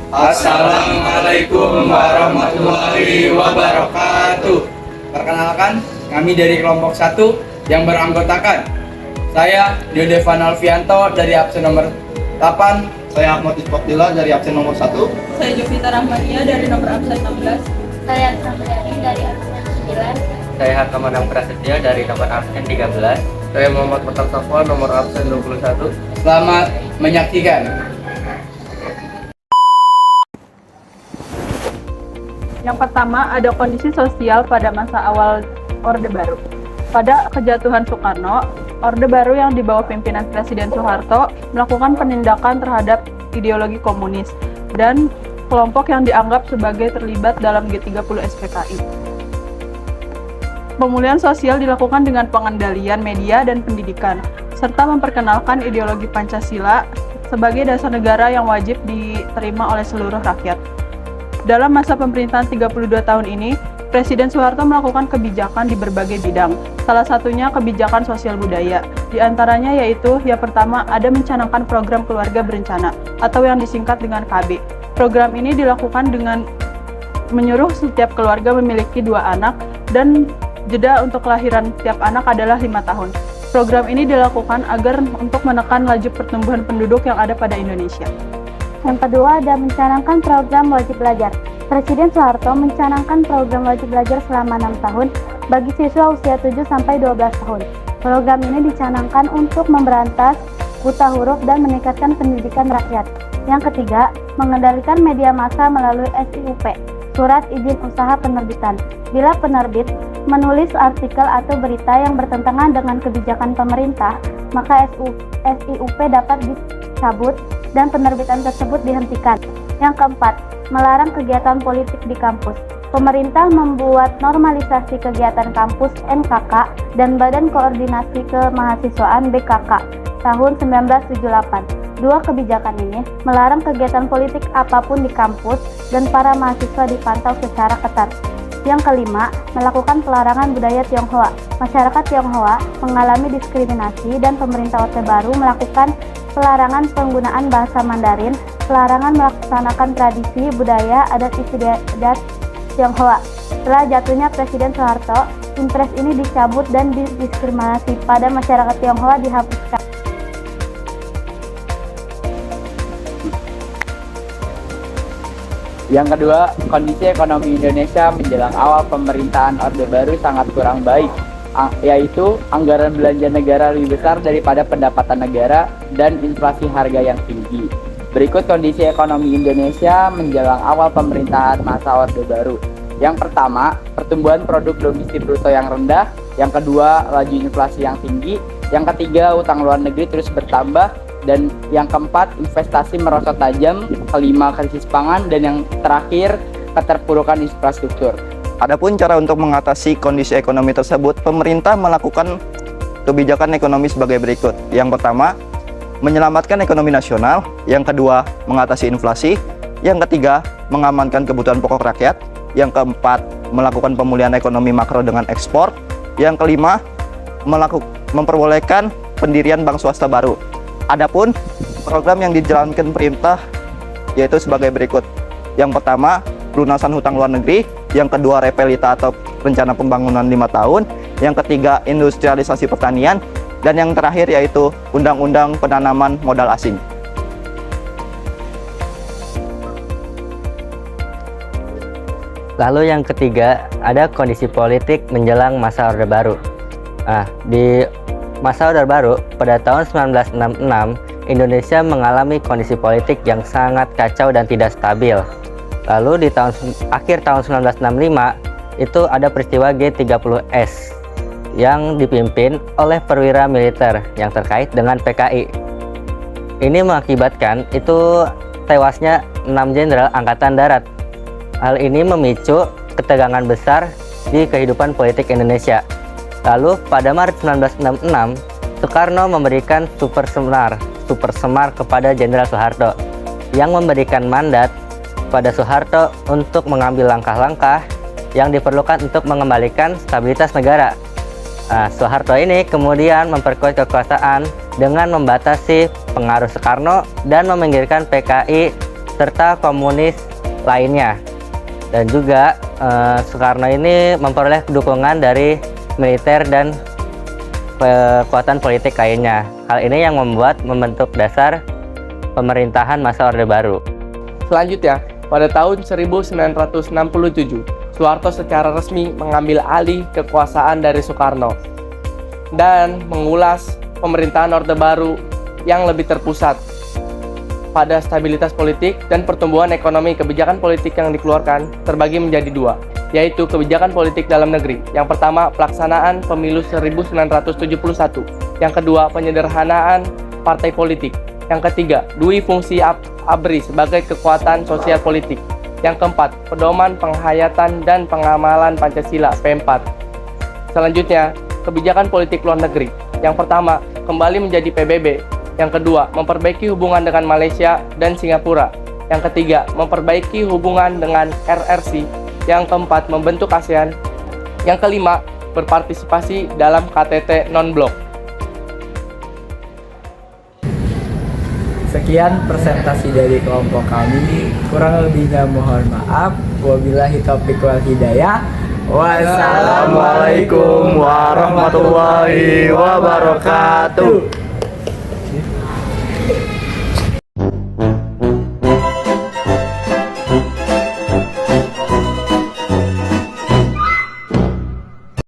Assalamualaikum warahmatullahi wabarakatuh. Perkenalkan, kami dari kelompok 1 yang beranggotakan saya Diodevan Alfianto dari absen nomor 8. Saya Ahmad Isfaktila dari absen nomor 1. Saya Jovita Rahmania dari nomor absen 16. Saya Samriani dari absen 9. Saya Hakamadang Prasetya dari nomor absen 13. Saya Muhammad Fatal Safwan nomor absen 21. Selamat menyaksikan. Yang pertama, ada kondisi sosial pada masa awal Orde Baru. Pada kejatuhan Soekarno, Orde Baru yang di bawah pimpinan Presiden Soeharto melakukan penindakan terhadap ideologi komunis dan kelompok yang dianggap sebagai terlibat dalam G30 SPKI. Pemulihan sosial dilakukan dengan pengendalian media dan pendidikan, serta memperkenalkan ideologi Pancasila sebagai dasar negara yang wajib diterima oleh seluruh rakyat. Dalam masa pemerintahan 32 tahun ini, Presiden Soeharto melakukan kebijakan di berbagai bidang, salah satunya kebijakan sosial budaya. Di antaranya yaitu, yang pertama, ada mencanangkan program keluarga berencana, atau yang disingkat dengan KB. Program ini dilakukan dengan menyuruh setiap keluarga memiliki 2 anak, dan jeda untuk kelahiran tiap anak adalah 5 tahun. Program ini dilakukan agar untuk menekan laju pertumbuhan penduduk yang ada pada Indonesia. Yang kedua, ada mencanangkan program wajib belajar. Presiden Soeharto mencanangkan program wajib belajar selama 6 tahun bagi siswa usia 7-12 tahun. Program ini dicanangkan untuk memberantas buta huruf dan meningkatkan pendidikan rakyat. Yang ketiga, mengendalikan media massa melalui SIUP, Surat Izin Usaha Penerbitan. Bila penerbit menulis artikel atau berita yang bertentangan dengan kebijakan pemerintah, maka SIUP dapat dicabut dan penerbitan tersebut dihentikan. Yang keempat, melarang kegiatan politik di kampus. Pemerintah membuat normalisasi kegiatan kampus NKK dan Badan Koordinasi Kemahasiswaan BKK tahun 1978. Dua kebijakan ini melarang kegiatan politik apapun di kampus dan para mahasiswa dipantau secara ketat. Yang kelima, melakukan pelarangan budaya Tionghoa. Masyarakat Tionghoa mengalami diskriminasi dan pemerintah Orde Baru melakukan pelarangan penggunaan bahasa Mandarin, pelarangan melaksanakan tradisi, budaya, adat istiadat Tionghoa. Setelah jatuhnya Presiden Soeharto, impres ini dicabut dan diskriminasi pada masyarakat Tionghoa dihapuskan. Yang kedua, kondisi ekonomi Indonesia menjelang awal pemerintahan Orde Baru sangat kurang baik, yaitu anggaran belanja negara lebih besar daripada pendapatan negara dan inflasi harga yang tinggi. Berikut kondisi ekonomi Indonesia menjelang awal pemerintahan masa Orde Baru. Yang pertama, pertumbuhan produk domestik bruto yang rendah. Yang kedua, laju inflasi yang tinggi. Yang ketiga, utang luar negeri terus bertambah. Dan yang keempat, investasi merosot tajam. Kelima, krisis pangan. Dan yang terakhir, keterpurukan infrastruktur. Adapun cara untuk mengatasi kondisi ekonomi tersebut, pemerintah melakukan kebijakan ekonomi sebagai berikut. Yang pertama, menyelamatkan ekonomi nasional. Yang kedua, mengatasi inflasi. Yang ketiga, mengamankan kebutuhan pokok rakyat. Yang keempat, melakukan pemulihan ekonomi makro dengan ekspor. Yang kelima, memperbolehkan pendirian bank swasta baru. Adapun program yang dijalankan pemerintah yaitu sebagai berikut. Yang pertama, pelunasan hutang luar negeri. Yang kedua, repelita atau rencana pembangunan 5 tahun. Yang ketiga, industrialisasi pertanian. Dan yang terakhir yaitu Undang-Undang Penanaman Modal Asing. Lalu yang ketiga, ada kondisi politik menjelang masa Orde Baru. Di masa Orde Baru, pada tahun 1966, Indonesia mengalami kondisi politik yang sangat kacau dan tidak stabil. Lalu di akhir tahun 1965, itu ada peristiwa G30S yang dipimpin oleh perwira militer yang terkait dengan PKI. Ini mengakibatkan itu tewasnya 6 jenderal Angkatan Darat. Hal ini memicu ketegangan besar di kehidupan politik Indonesia. Lalu pada Maret 1966, Soekarno memberikan super semar kepada Jenderal Soeharto yang memberikan mandat pada Soeharto untuk mengambil langkah-langkah yang diperlukan untuk mengembalikan stabilitas negara. Soeharto ini kemudian memperkuat kekuasaan dengan membatasi pengaruh Soekarno dan meminggirkan PKI serta komunis lainnya. Dan juga Soekarno ini memperoleh dukungan dari militer dan kekuatan politik lainnya. Hal ini yang membentuk dasar pemerintahan masa Orde Baru. Selanjutnya, pada tahun 1967, Soeharto secara resmi mengambil alih kekuasaan dari Soekarno dan mengulas pemerintahan Orde Baru yang lebih terpusat pada stabilitas politik dan pertumbuhan ekonomi. Kebijakan politik yang dikeluarkan terbagi menjadi dua, yaitu kebijakan politik dalam negeri. Yang pertama, pelaksanaan pemilu 1971. Yang kedua, penyederhanaan partai politik. Yang ketiga, dui fungsi ABRI sebagai kekuatan sosial politik. Yang keempat, pedoman penghayatan dan pengamalan Pancasila P4. Selanjutnya, kebijakan politik luar negeri. Yang pertama, kembali menjadi PBB. Yang kedua, memperbaiki hubungan dengan Malaysia dan Singapura. Yang ketiga, memperbaiki hubungan dengan RRC. Yang keempat, membentuk ASEAN. Yang kelima, berpartisipasi dalam KTT non-blok. Sekian presentasi dari kelompok kami. Kurang lebihnya mohon maaf. Wabillahi taufiq wal hidayah. Wassalamualaikum warahmatullahi wabarakatuh.